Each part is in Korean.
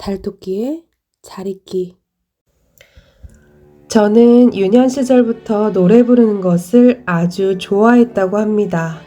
달토끼의 잘 있기. 저는 유년 시절부터 노래 부르는 것을 아주 좋아했다고 합니다.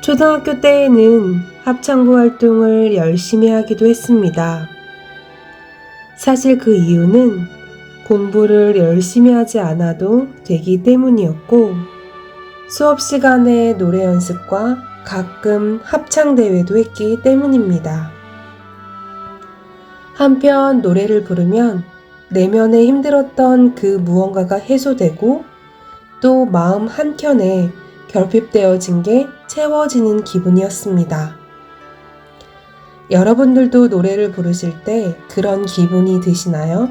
초등학교 때에는 합창부 활동을 열심히 하기도 했습니다. 사실 그 이유는 공부를 열심히 하지 않아도 되기 때문이었고, 수업 시간에 노래 연습과 가끔 합창대회도 했기 때문입니다. 한편 노래를 부르면 내면에 힘들었던 그 무언가가 해소되고 또 마음 한켠에 결핍되어진 게 채워지는 기분이었습니다. 여러분들도 노래를 부르실 때 그런 기분이 드시나요?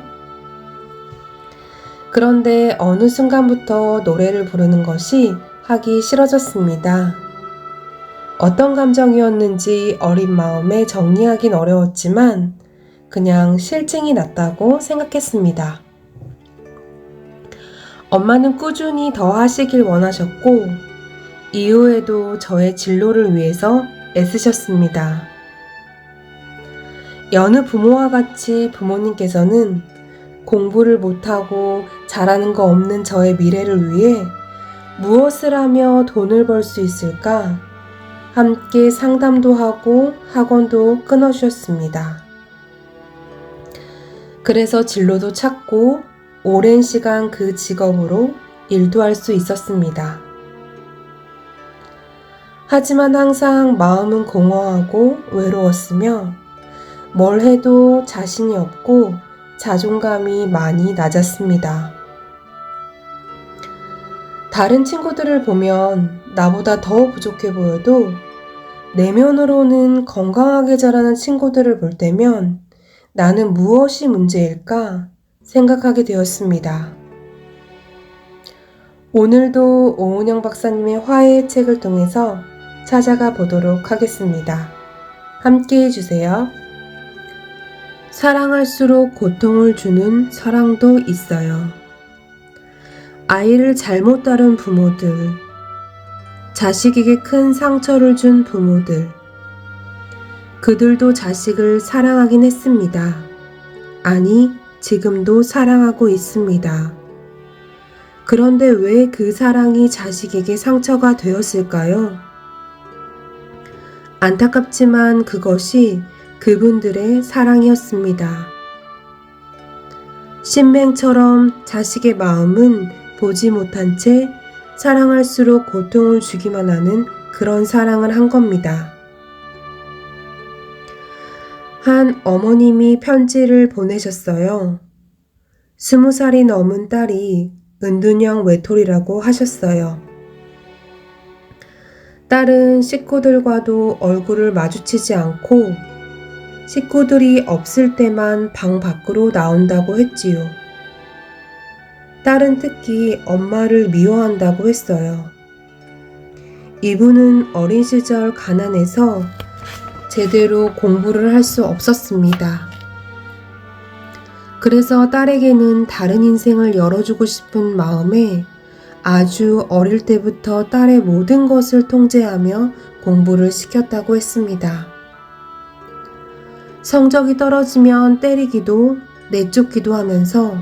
그런데 어느 순간부터 노래를 부르는 것이 하기 싫어졌습니다. 어떤 감정이었는지 어린 마음에 정리하긴 어려웠지만 그냥 실증이 났다고 생각했습니다. 엄마는 꾸준히 더 하시길 원하셨고 이후에도 저의 진로를 위해서 애쓰셨습니다. 여느 부모와 같이 부모님께서는 공부를 못하고 잘하는 거 없는 저의 미래를 위해 무엇을 하며 돈을 벌 수 있을까 함께 상담도 하고 학원도 끊어주셨습니다. 그래서 진로도 찾고 오랜 시간 그 직업으로 일도 할 수 있었습니다. 하지만 항상 마음은 공허하고 외로웠으며 뭘 해도 자신이 없고 자존감이 많이 낮았습니다. 다른 친구들을 보면 나보다 더 부족해 보여도 내면으로는 건강하게 자라는 친구들을 볼 때면 나는 무엇이 문제일까 생각하게 되었습니다. 오늘도 오은영 박사님의 화해의 책을 통해서 찾아가 보도록 하겠습니다. 함께 해주세요. 사랑할수록 고통을 주는 사랑도 있어요. 아이를 잘못 다룬 부모들, 자식에게 큰 상처를 준 부모들, 그들도 자식을 사랑하긴 했습니다. 아니, 지금도 사랑하고 있습니다. 그런데 왜 그 사랑이 자식에게 상처가 되었을까요? 안타깝지만 그것이 그분들의 사랑이었습니다. 신맹처럼 자식의 마음은 보지 못한 채 사랑할수록 고통을 주기만 하는 그런 사랑을 한 겁니다. 한 어머님이 편지를 보내셨어요. 20살이 넘은 딸이 은둔형 외톨이라고 하셨어요. 딸은 식구들과도 얼굴을 마주치지 않고 식구들이 없을 때만 방 밖으로 나온다고 했지요. 딸은 특히 엄마를 미워한다고 했어요. 이분은 어린 시절 가난해서 제대로 공부를 할 수 없었습니다. 그래서 딸에게는 다른 인생을 열어주고 싶은 마음에 아주 어릴 때부터 딸의 모든 것을 통제하며 공부를 시켰다고 했습니다. 성적이 떨어지면 때리기도 내쫓기도 하면서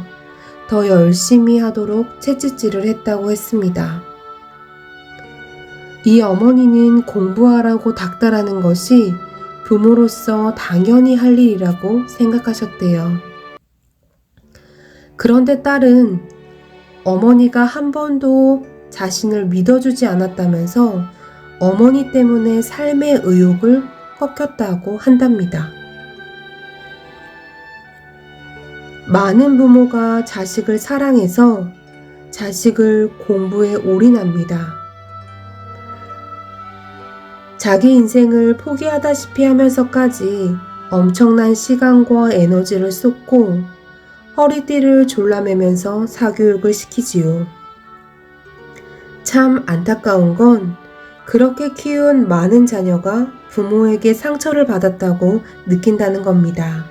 더 열심히 하도록 채찍질을 했다고 했습니다. 이 어머니는 공부하라고 닥달하는 것이 부모로서 당연히 할 일이라고 생각하셨대요. 그런데 딸은 어머니가 한 번도 자신을 믿어주지 않았다면서 어머니 때문에 삶의 의욕을 꺾였다고 한답니다. 많은 부모가 자식을 사랑해서 자식을 공부에 올인합니다. 자기 인생을 포기하다시피 하면서까지 엄청난 시간과 에너지를 쏟고 허리띠를 졸라매면서 사교육을 시키지요. 참 안타까운 건 그렇게 키운 많은 자녀가 부모에게 상처를 받았다고 느낀다는 겁니다.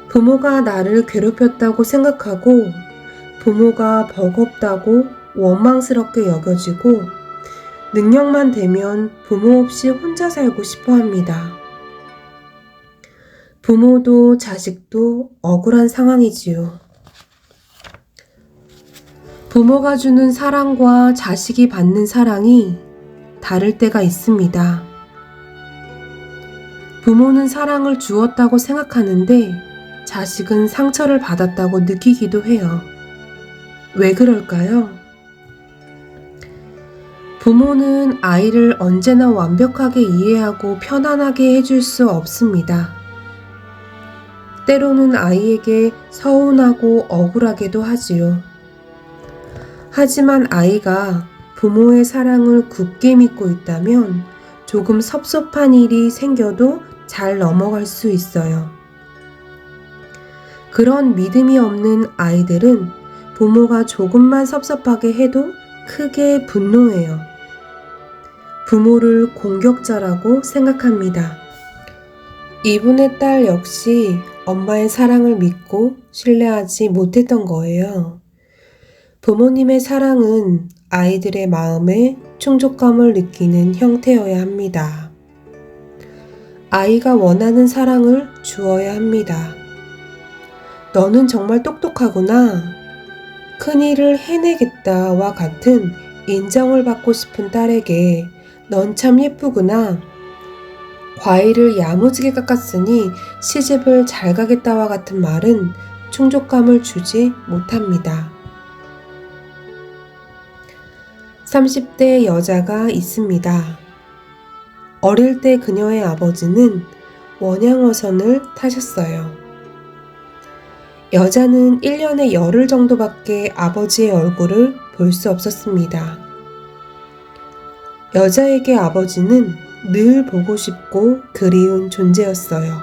부모가 나를 괴롭혔다고 생각하고 부모가 버겁다고 원망스럽게 여겨지고 능력만 되면 부모 없이 혼자 살고 싶어 합니다. 부모도 자식도 억울한 상황이지요. 부모가 주는 사랑과 자식이 받는 사랑이 다를 때가 있습니다. 부모는 사랑을 주었다고 생각하는데 자식은 상처를 받았다고 느끼기도 해요. 왜 그럴까요? 부모는 아이를 언제나 완벽하게 이해하고 편안하게 해줄 수 없습니다. 때로는 아이에게 서운하고 억울하기도 하지요. 하지만 아이가 부모의 사랑을 굳게 믿고 있다면 조금 섭섭한 일이 생겨도 잘 넘어갈 수 있어요. 그런 믿음이 없는 아이들은 부모가 조금만 섭섭하게 해도 크게 분노해요. 부모를 공격자라고 생각합니다. 이분의 딸 역시 엄마의 사랑을 믿고 신뢰하지 못했던 거예요. 부모님의 사랑은 아이들의 마음에 충족감을 느끼는 형태여야 합니다. 아이가 원하는 사랑을 주어야 합니다. 너는 정말 똑똑하구나. 큰일을 해내겠다와 같은 인정을 받고 싶은 딸에게 넌 참 예쁘구나. 과일을 야무지게 깎았으니 시집을 잘 가겠다와 같은 말은 충족감을 주지 못합니다. 30대 여자가 있습니다. 어릴 때 그녀의 아버지는 원양어선을 타셨어요. 여자는 1년에 열흘 정도밖에 아버지의 얼굴을 볼 수 없었습니다. 여자에게 아버지는 늘 보고 싶고 그리운 존재였어요.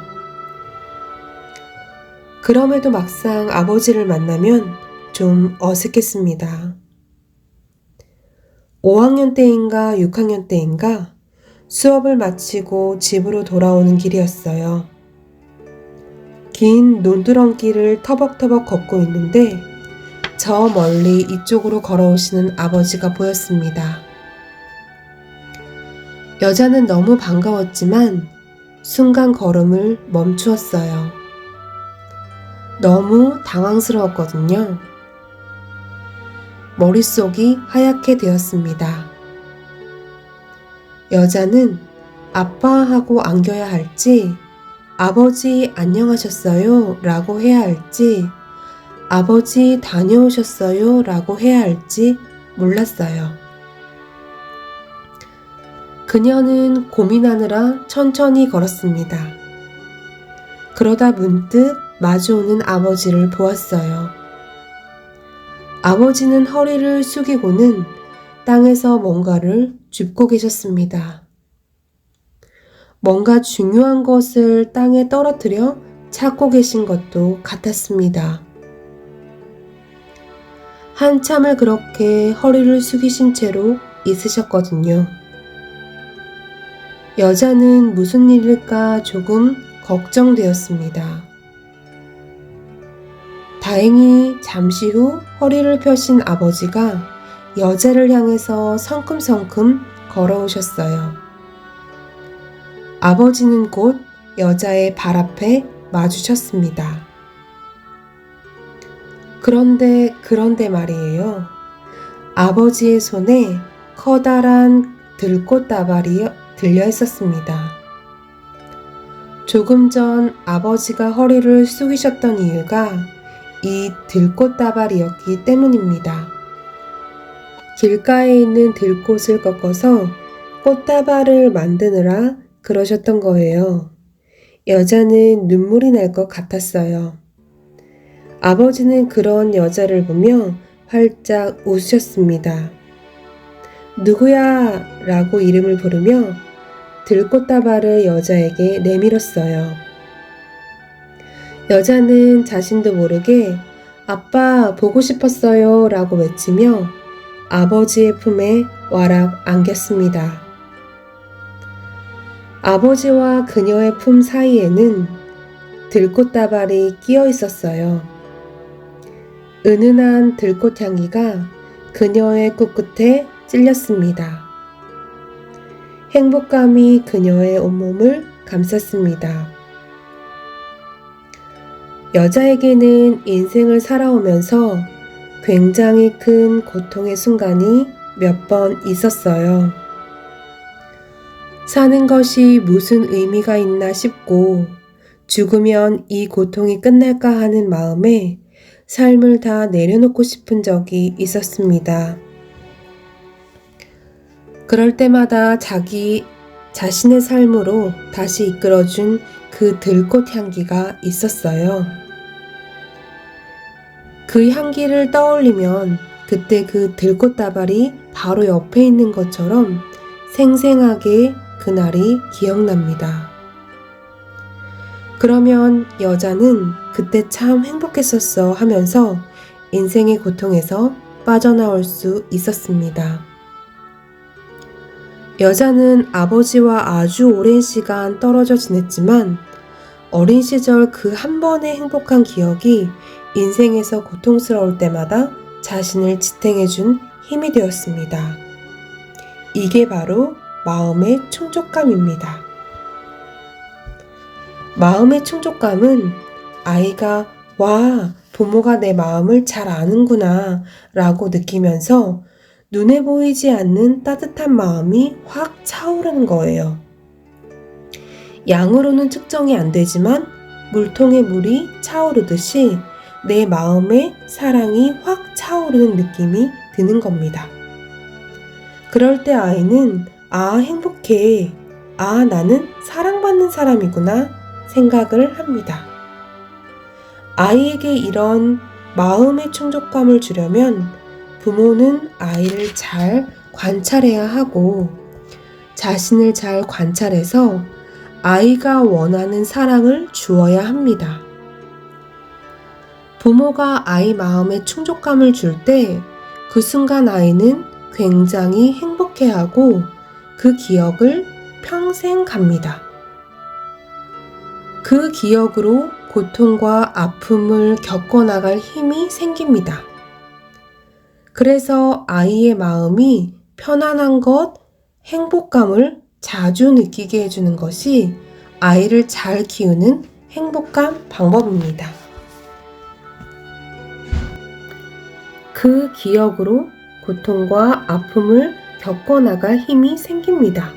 그럼에도 막상 아버지를 만나면 좀 어색했습니다. 5학년 때인가 6학년 때인가 수업을 마치고 집으로 돌아오는 길이었어요. 긴 논두렁길을 터벅터벅 걷고 있는데 저 멀리 이쪽으로 걸어오시는 아버지가 보였습니다. 여자는 너무 반가웠지만 순간 걸음을 멈추었어요. 너무 당황스러웠거든요. 머릿속이 하얗게 되었습니다. 여자는 아빠하고 안겨야 할지, 아버지 안녕하셨어요 라고 해야 할지, 아버지 다녀오셨어요 라고 해야 할지 몰랐어요. 그녀는 고민하느라 천천히 걸었습니다. 그러다 문득 마주오는 아버지를 보았어요. 아버지는 허리를 숙이고는 땅에서 뭔가를 줍고 계셨습니다. 뭔가 중요한 것을 땅에 떨어뜨려 찾고 계신 것도 같았습니다. 한참을 그렇게 허리를 숙이신 채로 있으셨거든요. 여자는 무슨 일일까 조금 걱정되었습니다. 다행히 잠시 후 허리를 펴신 아버지가 여자를 향해서 성큼성큼 걸어오셨어요. 아버지는 곧 여자의 발 앞에 마주쳤습니다. 그런데 말이에요. 아버지의 손에 커다란 들꽃다발이 들려 있었습니다. 조금 전 아버지가 허리를 숙이셨던 이유가 이 들꽃다발이었기 때문입니다. 길가에 있는 들꽃을 꺾어서 꽃다발을 만드느라 그러셨던 거예요. 여자는 눈물이 날 것 같았어요. 아버지는 그런 여자를 보며 활짝 웃으셨습니다. 누구야? 라고 이름을 부르며 들꽃다발을 여자에게 내밀었어요. 여자는 자신도 모르게 아빠 보고 싶었어요 라고 외치며 아버지의 품에 와락 안겼습니다. 아버지와 그녀의 품 사이에는 들꽃다발이 끼어 있었어요. 은은한 들꽃향기가 그녀의 코끝에 찔렸습니다. 행복감이 그녀의 온몸을 감쌌습니다. 여자에게는 인생을 살아오면서 굉장히 큰 고통의 순간이 몇 번 있었어요. 사는 것이 무슨 의미가 있나 싶고 죽으면 이 고통이 끝날까 하는 마음에 삶을 다 내려놓고 싶은 적이 있었습니다. 그럴 때마다 자기 자신의 삶으로 다시 이끌어준 그 들꽃 향기가 있었어요. 그 향기를 떠올리면 그때 그 들꽃 다발이 바로 옆에 있는 것처럼 생생하게 그날이 기억납니다. 그러면 여자는 그때 참 행복했었어 하면서 인생의 고통에서 빠져나올 수 있었습니다. 여자는 아버지와 아주 오랜 시간 떨어져 지냈지만 어린 시절 그 한 번의 행복한 기억이 인생에서 고통스러울 때마다 자신을 지탱해준 힘이 되었습니다. 이게 바로 마음의 충족감입니다. 마음의 충족감은 아이가 와, 부모가 내 마음을 잘 아는구나 라고 느끼면서 눈에 보이지 않는 따뜻한 마음이 확 차오르는 거예요. 양으로는 측정이 안 되지만 물통에 물이 차오르듯이 내 마음에 사랑이 확 차오르는 느낌이 드는 겁니다. 그럴 때 아이는 행복해. 나는 사랑받는 사람이구나 생각을 합니다. 아이에게 이런 마음의 충족감을 주려면 부모는 아이를 잘 관찰해야 하고 자신을 잘 관찰해서 아이가 원하는 사랑을 주어야 합니다. 부모가 아이 마음에 충족감을 줄 때 그 순간 아이는 굉장히 행복해하고 그 기억을 평생 갑니다. 그 기억으로 고통과 아픔을 겪어나갈 힘이 생깁니다. 그래서 아이의 마음이 편안한 것, 행복감을 자주 느끼게 해주는 것이 아이를 잘 키우는 행복한 방법입니다. 그 기억으로 고통과 아픔을 겪어나갈 힘이 생깁니다.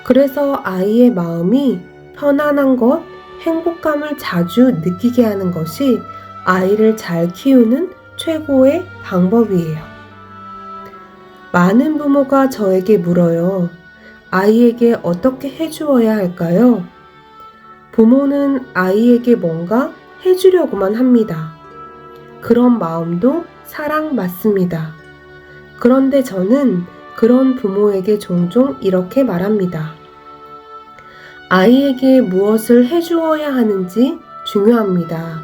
그래서 아이의 마음이 편안한 것, 행복감을 자주 느끼게 하는 것이 아이를 잘 키우는 최고의 방법이에요. 많은 부모가 저에게 물어요. 아이에게 어떻게 해주어야 할까요? 부모는 아이에게 뭔가 해주려고만 합니다. 그런 마음도 사랑 맞습니다. 그런데 저는 그런 부모에게 종종 이렇게 말합니다. 아이에게 무엇을 해주어야 하는지 중요합니다.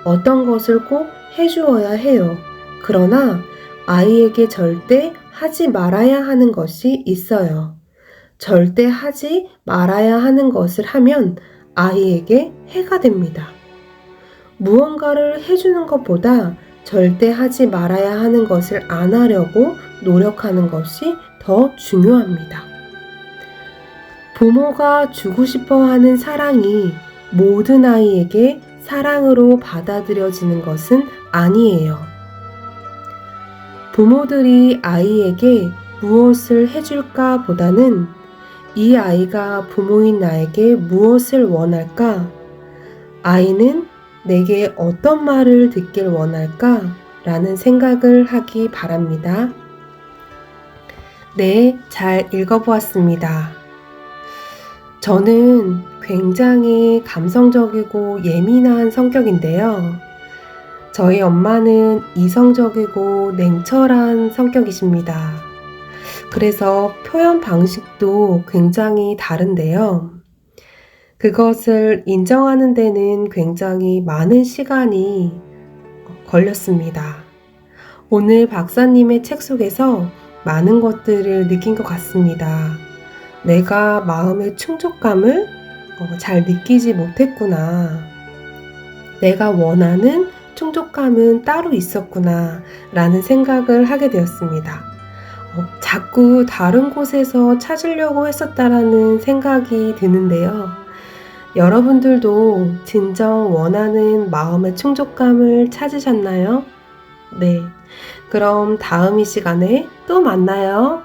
어떤 것을 꼭 해주어야 해요. 그러나 아이에게 절대 하지 말아야 하는 것이 있어요. 절대 하지 말아야 하는 것을 하면 아이에게 해가 됩니다. 무언가를 해주는 것보다 절대 하지 말아야 하는 것을 안 하려고 노력하는 것이 더 중요합니다. 부모가 주고 싶어 하는 사랑이 모든 아이에게 사랑으로 받아들여지는 것은 아니에요. 부모들이 아이에게 무엇을 해줄까 보다는 이 아이가 부모인 나에게 무엇을 원할까? 아이는 내게 어떤 말을 듣길 원할까? 라는 생각을 하기 바랍니다. 네, 잘 읽어보았습니다. 저는 굉장히 감성적이고 예민한 성격인데요. 저희 엄마는 이성적이고 냉철한 성격이십니다. 그래서 표현 방식도 굉장히 다른데요. 그것을 인정하는 데는 굉장히 많은 시간이 걸렸습니다. 오늘 박사님의 책 속에서 많은 것들을 느낀 것 같습니다. 내가 마음의 충족감을 잘 느끼지 못했구나. 내가 원하는 충족감은 따로 있었구나 라는 생각을 하게 되었습니다. 자꾸 다른 곳에서 찾으려고 했었다라는 생각이 드는데요. 여러분들도 진정 원하는 마음의 충족감을 찾으셨나요? 네. 그럼 다음 이 시간에 또 만나요.